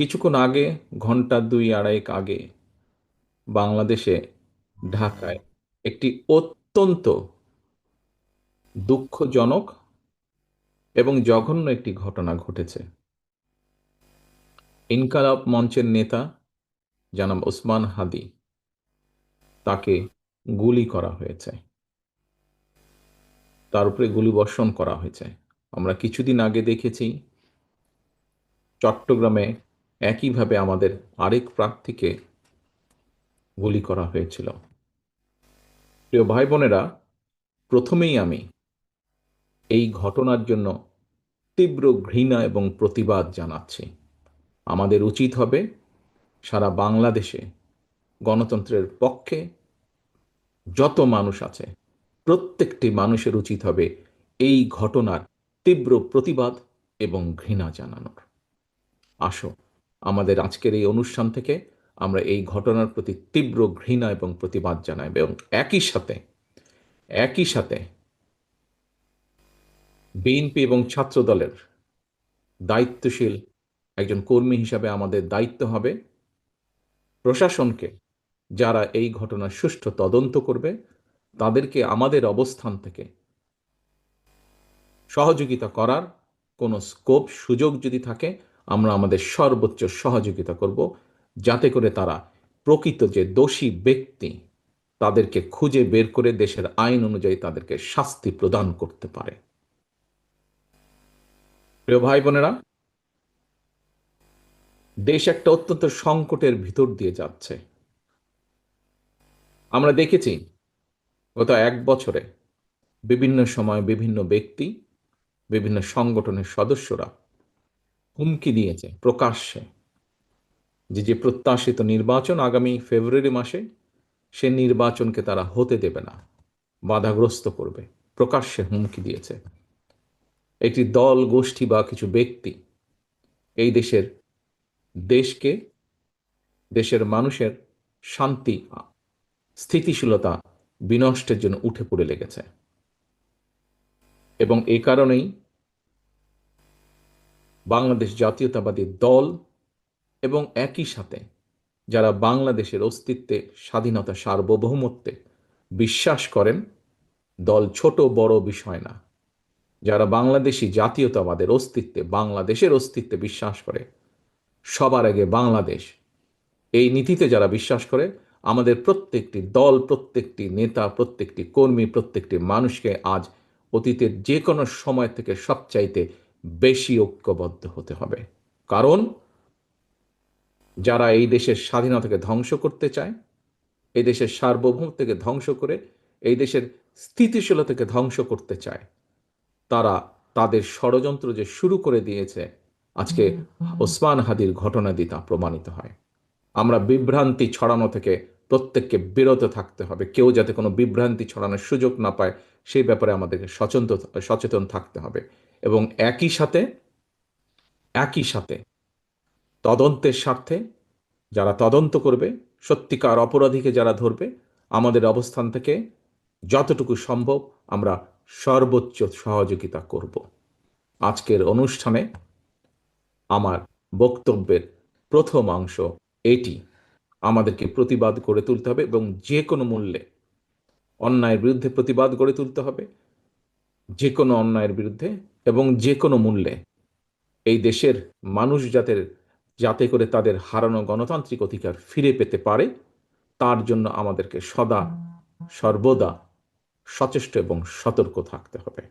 কিছুক্ষণ আগে, ঘন্টা দুই আড়াইক আগে, বাংলাদেশে ঢাকায় একটি অত্যন্ত দুঃখজনক এবং জঘন্য একটি ঘটনা ঘটেছে। ইনকালাব মঞ্চের নেতা জনাব ওসমান হাদি, তাকে গুলি করা হয়েছে, তার উপরে গুলিবর্ষণ করা হয়েছে। আমরা কিছুদিন আগে দেখেছি চট্টগ্রামে একইভাবে আমাদের আরেক প্রার্থীকে গুলি করা হয়েছিল। প্রিয় ভাই বোনেরা, প্রথমেই আমি এই ঘটনার জন্য তীব্র ঘৃণা এবং প্রতিবাদ জানাচ্ছি। আমাদের উচিত হবে সারা বাংলাদেশে গণতন্ত্রের পক্ষে যত মানুষ আছে প্রত্যেকটি মানুষের উচিত হবে এই ঘটনার তীব্র প্রতিবাদ এবং ঘৃণা জানানোর। আসো, আমাদের আজকের এই অনুষ্ঠান থেকে আমরা এই ঘটনার প্রতি তীব্র ঘৃণা এবং প্রতিবাদ জানাই এবং একই সাথে বিএনপি এবং ছাত্র দলের দায়িত্বশীল একজন কর্মী হিসাবে আমাদের দায়িত্ব হবে প্রশাসনকে, যারা এই ঘটনার সুষ্ঠু তদন্ত করবে, তাদেরকে আমাদের অবস্থান থেকে সহযোগিতা করার কোনো স্কোপ সুযোগ যদি থাকে, আমরা আমাদের সর্বোচ্চ সহযোগিতা করব, যাতে করে তারা প্রকৃত যে দোষী ব্যক্তি তাদেরকে খুঁজে বের করে দেশের আইন অনুযায়ী তাদেরকে শাস্তি প্রদান করতে পারে। প্রিয় ভাই বোনেরা, দেশ একটা অত্যন্ত সংকটের ভিতর দিয়ে যাচ্ছে। আমরা দেখেছি গত এক বছরে বিভিন্ন সময় বিভিন্ন ব্যক্তি, বিভিন্ন সংগঠনের সদস্যরা হুমকি দিয়েছে প্রকাশ্যে যে প্রত্যাশিত নির্বাচন আগামী ফেব্রুয়ারি মাসে, সে নির্বাচনকে তারা হতে দেবে না, বাধাগ্রস্ত করবে। প্রকাশ্যে হুমকি দিয়েছে একটি দল, গোষ্ঠী বা কিছু ব্যক্তি এই দেশকে, দেশের মানুষের শান্তি, স্থিতিশীলতা বিনষ্টের জন্য উঠে পড়ে লেগেছে। এবং এই কারণেই বাংলাদেশ জাতীয়তাবাদী দল এবং একই সাথে যারা বাংলাদেশের অস্তিত্বে, স্বাধীনতা, সার্বভৌমত্বে বিশ্বাস করেন, দল ছোট বড় বিষয় না, যারা বাংলাদেশি জাতীয়তাবাদের অস্তিত্বে, বাংলাদেশের অস্তিত্বে বিশ্বাস করে, সবার আগে বাংলাদেশ, এই নীতিতে যারা বিশ্বাস করে, আমাদের প্রত্যেকটি দল, প্রত্যেকটি নেতা, প্রত্যেকটি কর্মী, প্রত্যেকটি মানুষকে আজ অতীতের যে কোনো সময় থেকে সবচাইতে বেশি ঐক্যবদ্ধ হতে হবে। কারণ যারা এই দেশের স্বাধীনতাকে ধ্বংস করতে চায়, এই দেশের সার্বভৌমত্বকে ধ্বংস করে এই দেশের স্থিতিশীলতাকে ধ্বংস করতে চায়, তারা তাদের ষড়যন্ত্র যে শুরু করে দিয়েছে, আজকে ওসমান হাদির ঘটনা দিয়ে তা প্রমাণিত হয়। আমরা বিভ্রান্তি ছড়ানো থেকে প্রত্যেককে বিরত থাকতে হবে। কেউ যাতে কোনো বিভ্রান্তি ছড়ানোর সুযোগ না পায়, সেই ব্যাপারে আমাদেরকে সচেতন থাকতে হবে। এবং একই সাথে তদন্তের স্বার্থে যারা তদন্ত করবে, সত্যিকার অপরাধীকে যারা ধরবে, আমাদের অবস্থান থেকে যতটুকু সম্ভব আমরা সর্বোচ্চ সহযোগিতা করব। আজকের অনুষ্ঠানে আমার বক্তব্যের প্রথম অংশ এটি। আমাদেরকে প্রতিবাদ গড়ে তুলতে হবে এবং যে কোনো মূল্যে অন্যায়ের বিরুদ্ধে প্রতিবাদ গড়ে তুলতে হবে, যে কোনো অন্যায়ের বিরুদ্ধে এবং যে কোনো মূল্যে এই দেশের মানুষ যাতে করে তাদের হারানো গণতান্ত্রিক অধিকার ফিরে পেতে পারে, তার জন্য আমাদেরকে সদা সর্বদা সচেষ্ট এবং সতর্ক থাকতে হবে।